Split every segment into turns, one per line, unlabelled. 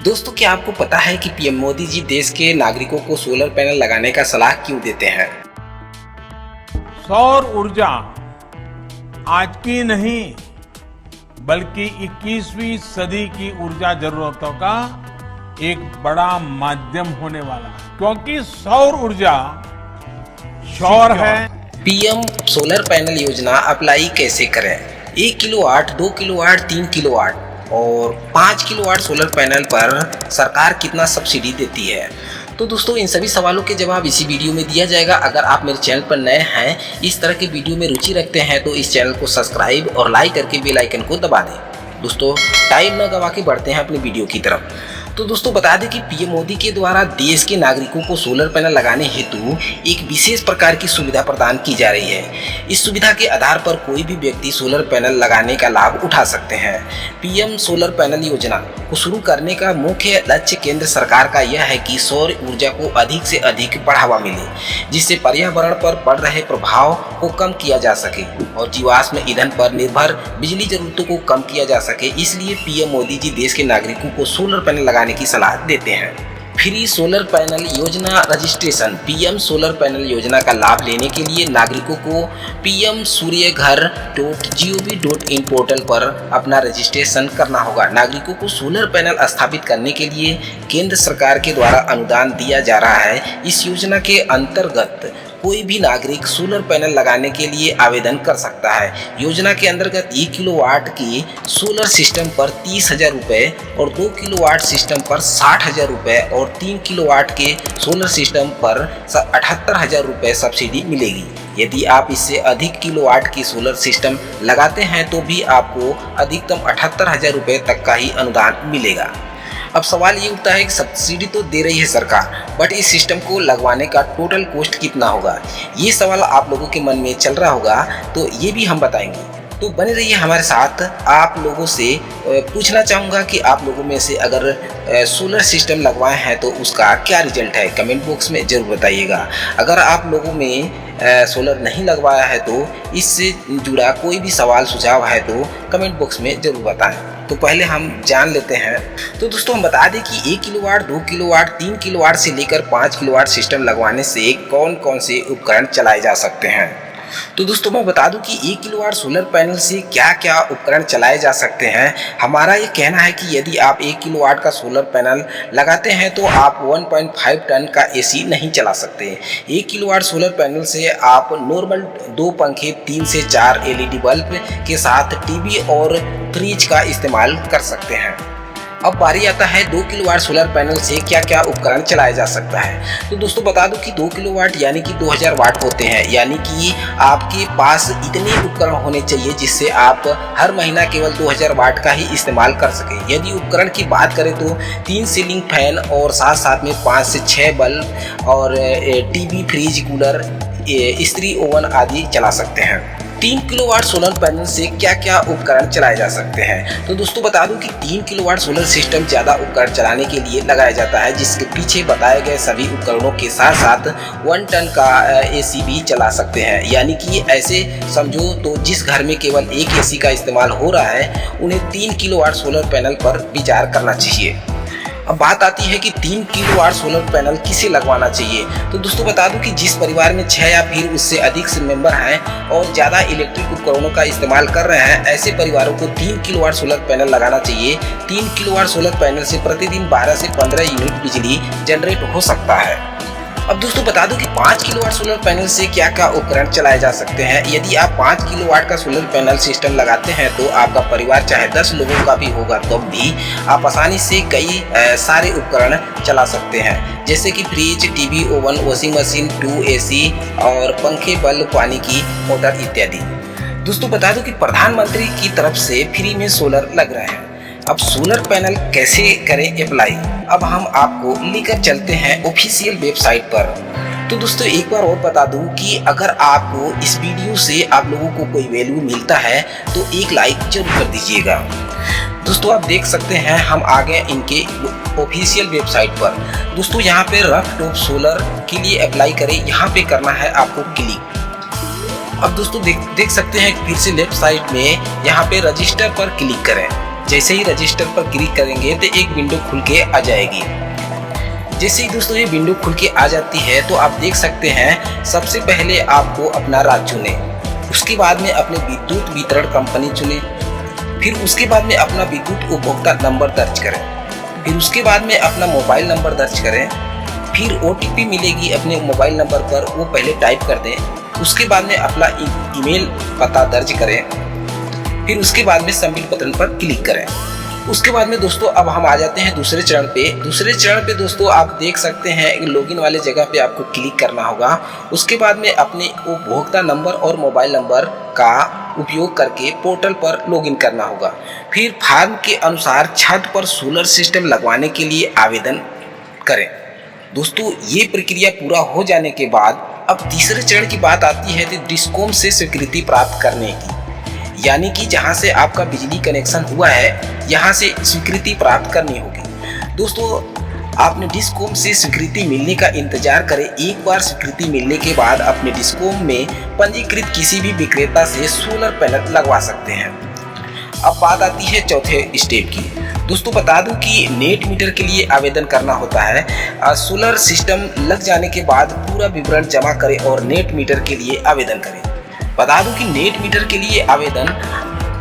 दोस्तों, क्या आपको पता है कि पीएम मोदी जी देश के नागरिकों को सोलर पैनल लगाने का सलाह क्यों देते हैं?
सौर ऊर्जा आज की नहीं बल्कि 21वीं सदी की ऊर्जा जरूरतों का एक बड़ा माध्यम होने वाला है, क्योंकि सौर ऊर्जा सौर है।
पीएम सोलर पैनल योजना अप्लाई कैसे करें? 1 किलोवाट, 2 किलोवाट, 3 किलोवाट और 5 किलोवाट सोलर पैनल पर सरकार कितना सब्सिडी देती है? तो दोस्तों, इन सभी सवालों के जवाब इसी वीडियो में दिया जाएगा। अगर आप मेरे चैनल पर नए हैं, इस तरह के वीडियो में रुचि रखते हैं तो इस चैनल को सब्सक्राइब और लाइक करके बेल आइकन को दबा दें। दोस्तों, टाइम न गवा के बढ़ते हैं अपनी वीडियो की तरफ। तो दोस्तों, बता दें कि पीएम मोदी के द्वारा देश के नागरिकों को सोलर पैनल लगाने हेतु एक विशेष प्रकार की सुविधा प्रदान की जा रही है। इस सुविधा के आधार पर कोई भी व्यक्ति सोलर पैनल लगाने का लाभ उठा सकते हैं। पीएम सोलर पैनल योजना को शुरू करने का मुख्य लक्ष्य केंद्र सरकार का यह है कि सौर ऊर्जा को अधिक से अधिक बढ़ावा मिले, जिससे पर्यावरण पर पड़ रहे प्रभाव को कम किया जा सके और जीवाश्म ईंधन पर निर्भर बिजली जरूरतों को कम किया जा सके। इसलिए पीएम मोदी जी देश के नागरिकों को सोलर पैनल लगाने की सलाह देते हैं। फ्री सोलर पैनल योजना रजिस्ट्रेशन। पीएम सोलर पैनल योजना का लाभ लेने के लिए नागरिकों को pmsuryaghar.gov.in पोर्टल पर अपना रजिस्ट्रेशन करना होगा। नागरिकों को सोलर पैनल स्थापित करने के लिए केंद्र सरकार के द्वारा अनुदान दिया जा रहा है। इस योजना के अंतर्गत कोई भी नागरिक सोलर पैनल लगाने के लिए आवेदन कर सकता है। योजना के अंतर्गत 1 किलोवाट की सोलर सिस्टम पर 30,000 रुपये और 2 किलोवाट सिस्टम पर 60,000 रुपये और 3 किलोवाट के सोलर सिस्टम पर 78,000 रुपये सब्सिडी मिलेगी। यदि आप इससे अधिक किलोवाट की सोलर सिस्टम लगाते हैं तो भी आपको अधिकतम 78,000 रुपये तक का ही अनुदान मिलेगा। अब सवाल ये उठता है कि सब्सिडी तो दे रही है सरकार, बट इस सिस्टम को लगवाने का टोटल कॉस्ट कितना होगा? ये सवाल आप लोगों के मन में चल रहा होगा, तो ये भी हम बताएंगे। तो बने रहिए हमारे साथ। आप लोगों से पूछना चाहूँगा कि आप लोगों में से अगर सोलर सिस्टम लगवाए हैं तो उसका क्या रिजल्ट है, कमेंट बॉक्स में ज़रूर बताइएगा। अगर आप लोगों में सोलर नहीं लगवाया है तो इससे जुड़ा कोई भी सवाल सुझाव है तो कमेंट बॉक्स में ज़रूर बताएं। तो पहले हम जान लेते हैं। तो दोस्तों, हम बता दें कि 1 किलोवाट, 2 किलोवाट, 3 किलोवाट से लेकर 5 किलोवाट सिस्टम लगवाने से कौन कौन से उपकरण चलाए जा सकते हैं। तो दोस्तों, मैं बता दूं कि 1 किलोवाट सोलर पैनल से क्या क्या उपकरण चलाए जा सकते हैं। हमारा ये कहना है कि यदि आप 1 किलोवाट का सोलर पैनल लगाते हैं तो आप 1.5 टन का एसी नहीं चला सकते। 1 किलोवाट सोलर पैनल से आप नॉर्मल 2 पंखे, 3 से 4 एलईडी बल्ब के साथ टीवी और फ्रिज का इस्तेमाल कर सकते हैं। अब बारी आता है 2 किलोवाट सोलर पैनल से क्या क्या उपकरण चलाया जा सकता है। तो दोस्तों, बता दूं कि 2 किलोवाट यानी कि 2000 वाट होते हैं, यानी कि आपके पास इतने उपकरण होने चाहिए जिससे आप हर महीना केवल 2000 वाट का ही इस्तेमाल कर सकें। यदि उपकरण की बात करें तो 3 सीलिंग फैन और साथ साथ में 5 से 6 बल्ब और टीवी, फ्रिज, कूलर, इस्त्री, ओवन आदि चला सकते हैं। 3 किलोवाट सोलर पैनल से क्या क्या उपकरण चलाए जा सकते हैं। तो दोस्तों, बता दूं कि 3 किलोवाट सोलर सिस्टम ज़्यादा उपकरण चलाने के लिए लगाया जाता है, जिसके पीछे बताए गए सभी उपकरणों के साथ साथ 1 टन का एसी भी चला सकते हैं। यानी कि ऐसे समझो तो जिस घर में केवल एक एसी का इस्तेमाल हो रहा है उन्हें 3 किलोवाट सोलर पैनल पर विचार करना चाहिए। अब बात आती है कि 3 किलोवाट सोलर पैनल किसे लगवाना चाहिए। तो दोस्तों, बता दूं कि जिस परिवार में 6 या फिर उससे अधिक से मेंबर हैं और ज़्यादा इलेक्ट्रिक उपकरणों का इस्तेमाल कर रहे हैं, ऐसे परिवारों को 3 किलोवाट सोलर पैनल लगाना चाहिए। 3 किलोवाट सोलर पैनल से प्रतिदिन 12 से 15 यूनिट बिजली जनरेट हो सकता है। अब दोस्तों, बता दूं कि 5 किलोवाट सोलर पैनल से क्या क्या उपकरण चलाए जा सकते हैं। यदि आप 5 किलोवाट का सोलर पैनल सिस्टम लगाते हैं तो आपका परिवार चाहे 10 लोगों का भी होगा तो भी आप आसानी से कई सारे उपकरण चला सकते हैं, जैसे कि fridge, TV, oven, washing machine, 2 AC और पंखे, बल्ब, पानी की मोटर इत्यादि। दोस्तों, बता दूं कि प्रधानमंत्री की तरफ से फ्री में सोलर लग रहे हैं। अब सोलर पैनल कैसे करें अप्लाई, अब हम आपको लेकर चलते हैं ऑफिशियल वेबसाइट पर। तो दोस्तों, एक बार और बता दूं कि अगर आपको इस वीडियो से आप लोगों को कोई वैल्यू मिलता है तो एक लाइक जरूर कर दीजिएगा। दोस्तों, आप देख सकते हैं हम आ गए इनके ऑफिशियल वेबसाइट पर। दोस्तों, यहाँ पे रफ टॉप सोलर के लिए अप्लाई करें, यहाँ पे करना है आपको क्लिक। अब दोस्तों, देख सकते हैं फिर से लेफ्ट साइड में यहाँ पे रजिस्टर पर क्लिक करें। जैसे ही रजिस्टर पर क्लिक करेंगे तो एक विंडो खुल के आ जाएगी। जैसे ही दोस्तों ये विंडो खुल के आ जाती है तो आप देख सकते हैं सबसे पहले आपको अपना राज्य चुने, उसके बाद में अपने विद्युत वितरण कंपनी चुने, फिर उसके बाद में अपना विद्युत उपभोक्ता नंबर दर्ज करें, फिर उसके बाद में अपना मोबाइल नंबर दर्ज करें, फिर OTP मिलेगी अपने मोबाइल नंबर पर, वो पहले टाइप कर दें, उसके बाद में अपना ईमेल पता दर्ज करें, फिर उसके बाद में सबमिट बटन पर क्लिक करें। उसके बाद में दोस्तों अब हम आ जाते हैं दूसरे चरण पे। दूसरे चरण पे दोस्तों आप देख सकते हैं लॉगिन वाले जगह पे आपको क्लिक करना होगा। उसके बाद में अपने उपभोक्ता नंबर और मोबाइल नंबर का उपयोग करके पोर्टल पर लॉगिन करना होगा। फिर फॉर्म के अनुसार छत पर सोलर सिस्टम लगवाने के लिए आवेदन करें। दोस्तों ये प्रक्रिया पूरा हो जाने के बाद अब तीसरे चरण की बात आती है तो डिस्कॉम से स्वीकृति प्राप्त करने की, यानी कि जहां से आपका बिजली कनेक्शन हुआ है यहां से स्वीकृति प्राप्त करनी होगी। दोस्तों आपने डिस्कॉम से स्वीकृति मिलने का इंतजार करें। एक बार स्वीकृति मिलने के बाद अपने डिस्कॉम में पंजीकृत किसी भी विक्रेता से सोलर पैनल लगवा सकते हैं। अब बात आती है चौथे स्टेप की। दोस्तों बता दूं कि नेट मीटर के लिए आवेदन करना होता है। सोलर सिस्टम लग जाने के बाद पूरा विवरण जमा करें और नेट मीटर के लिए आवेदन करें। बता दूं कि नेट मीटर के लिए आवेदन,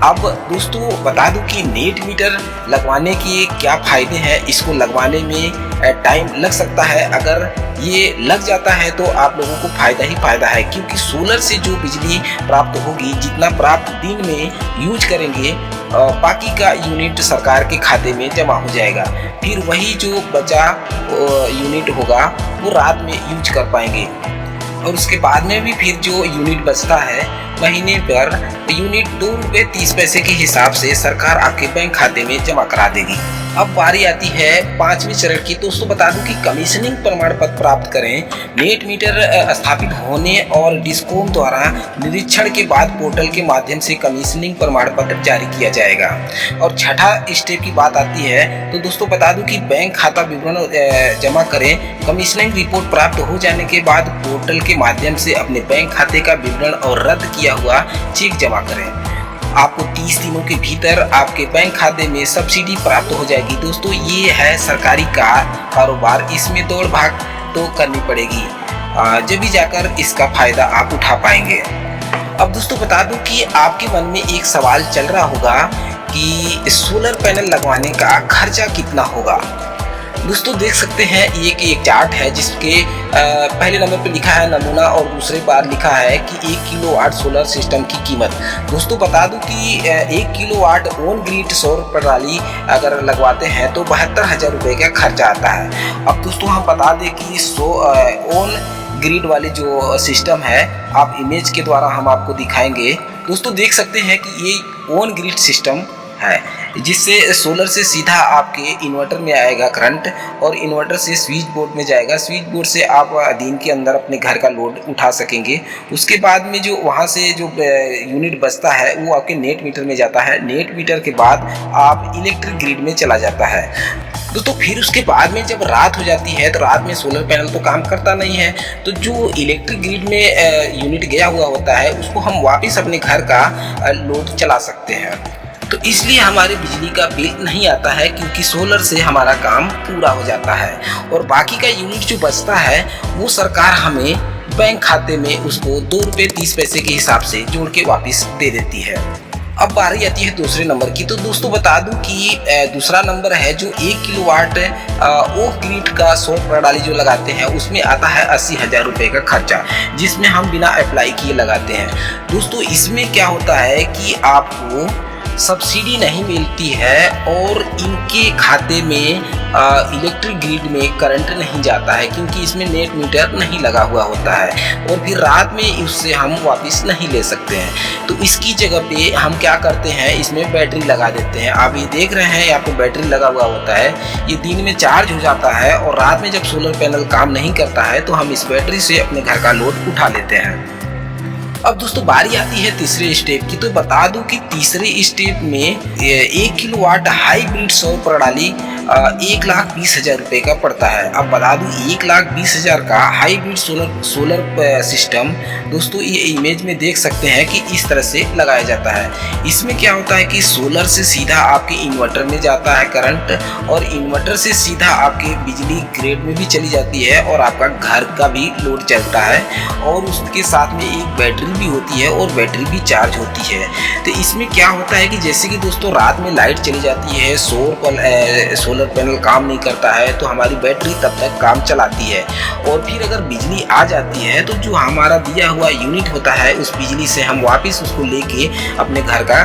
अब दोस्तों बता दूं कि नेट मीटर लगवाने के क्या फ़ायदे हैं। इसको लगवाने में टाइम लग सकता है, अगर ये लग जाता है तो आप लोगों को फ़ायदा ही फ़ायदा है, क्योंकि सोलर से जो बिजली प्राप्त होगी, जितना प्राप्त दिन में यूज करेंगे बाकी का यूनिट सरकार के खाते में जमा हो जाएगा। फिर वही जो बचा यूनिट होगा वो रात में यूज कर पाएंगे और उसके बाद में भी फिर जो यूनिट बचता है महीने पर यूनिट ₹2.30 के हिसाब से सरकार आपके बैंक खाते में जमा करा देगी। अब बारी आती है पांचवें चरण की। दोस्तों बता दूं कि कमीशनिंग प्रमाण पत्र प्राप्त करें। नेट मीटर स्थापित होने और डिस्कॉम द्वारा निरीक्षण के बाद पोर्टल के माध्यम से कमीशनिंग प्रमाण पत्र जारी किया जाएगा। और छठा स्टेप की बात आती है तो दोस्तों बता दूं कि बैंक खाता विवरण जमा करें। कमीशनिंग रिपोर्ट प्राप्त हो जाने के बाद पोर्टल के माध्यम से अपने बैंक खाते का विवरण और रद्द किया हुआ चेक जमा करें। आपको 30 दिनों के भीतर आपके बैंक खाते में सब्सिडी प्राप्त हो जाएगी। दोस्तों ये है सरकारी कारोबार, इसमें दौड़ भाग तो करनी पड़ेगी, जब भी जाकर इसका फायदा आप उठा पाएंगे। अब दोस्तों बता दूं कि आपके मन में एक सवाल चल रहा होगा कि सोलर पैनल लगवाने का खर्चा कितना होगा। दोस्तों देख सकते हैं ये एक चार्ट है जिसके पहले नंबर पर लिखा है नमूना और दूसरे बार लिखा है कि 1 किलोवाट सोलर सिस्टम की कीमत। दोस्तों बता दूं कि 1 किलोवाट ऑन ग्रिड सौर प्रणाली अगर लगवाते हैं तो 72,000 रुपये का खर्चा आता है। अब दोस्तों हम बता दें कि ऑन ग्रिड वाले जो सिस्टम है, आप इमेज के द्वारा हम आपको दिखाएंगे। दोस्तों देख सकते हैं कि ये ऑन ग्रिड सिस्टम है, जिससे सोलर से सीधा आपके इन्वर्टर में आएगा करंट और इन्वर्टर से स्विच बोर्ड में जाएगा। स्विच बोर्ड से आप दिन के अंदर अपने घर का लोड उठा सकेंगे। उसके बाद में जो वहाँ से जो यूनिट बचता है वो आपके नेट मीटर में जाता है। नेट मीटर के बाद आप इलेक्ट्रिक ग्रिड में चला जाता है। दोस्तों फिर उसके बाद में जब रात हो जाती है तो रात में सोलर पैनल तो काम करता नहीं है, तो जो इलेक्ट्रिक ग्रिड में यूनिट गया हुआ होता है उसको हम वापस अपने घर का लोड चला सकते हैं। तो इसलिए हमारे बिजली का बिल नहीं आता है, क्योंकि सोलर से हमारा काम पूरा हो जाता है और बाकी का यूनिट जो बचता है वो सरकार हमें बैंक खाते में उसको ₹2.30 के हिसाब से जोड़ के वापस दे देती है। अब बारी आती है दूसरे नंबर की। तो दोस्तों बता दूं कि दूसरा नंबर है जो 1 किलोवाट ऑफ ग्रिड का सौर प्रणाली जो लगाते हैं उसमें आता है 80,000 रुपये का खर्चा, जिसमें हम बिना अप्लाई किए लगाते हैं। दोस्तों इसमें क्या होता है कि आपको सब्सिडी नहीं मिलती है और इनके खाते में इलेक्ट्रिक ग्रिड में करंट नहीं जाता है, क्योंकि इसमें नेट मीटर नहीं लगा हुआ होता है और फिर रात में उससे हम वापस नहीं ले सकते हैं। तो इसकी जगह पे हम क्या करते हैं, इसमें बैटरी लगा देते हैं। आप ये देख रहे हैं यहाँ पे बैटरी लगा हुआ होता है, ये दिन में चार्ज हो जाता है और रात में जब सोलर पैनल काम नहीं करता है तो हम इस बैटरी से अपने घर का लोड उठा लेते हैं। अब दोस्तों बारी आती है तीसरे स्टेप की। तो बता दूं कि तीसरे स्टेप में 1 किलोवाट हाइब्रिड सौर प्रणाली 1,20,000 रुपये का पड़ता है। अब बता दूँ 1,20,000 का हाइब्रिड सोलर सिस्टम दोस्तों ये इमेज में देख सकते हैं कि इस तरह से लगाया जाता है। इसमें क्या होता है कि सोलर से सीधा आपके इन्वर्टर में जाता है करंट, और इन्वर्टर से सीधा आपके बिजली ग्रिड में भी चली जाती है और आपका घर का भी लोड चलता है, और उसके साथ में एक बैटरी भी होती है और बैटरी भी चार्ज होती है। तो इसमें क्या होता है कि जैसे कि दोस्तों रात में लाइट चली जाती है, सोलर पैनल काम नहीं करता है, तो हमारी बैटरी तब तक काम चलाती है, और फिर अगर बिजली आ जाती है तो जो हमारा दिया हुआ यूनिट होता है उस बिजली से हम वापस उसको लेके अपने घर का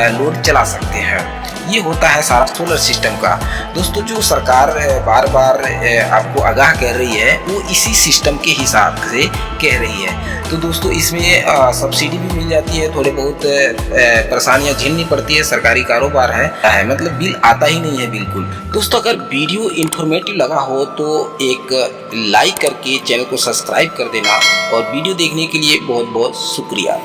लोड चला सकते हैं। ये होता है सारा सोलर सिस्टम का। दोस्तों जो सरकार बार बार आपको आगाह कर रही है वो इसी सिस्टम के हिसाब से कह रही है। तो दोस्तों इसमें सब्सिडी भी मिल जाती है, थोड़े बहुत परेशानियां झेलनी पड़ती है, सरकारी कारोबार है, मतलब बिल आता ही नहीं है बिल्कुल। दोस्तों अगर वीडियो इन्फॉर्मेटिव लगा हो तो एक लाइक करके चैनल को सब्सक्राइब कर देना, और वीडियो देखने के लिए बहुत बहुत शुक्रिया।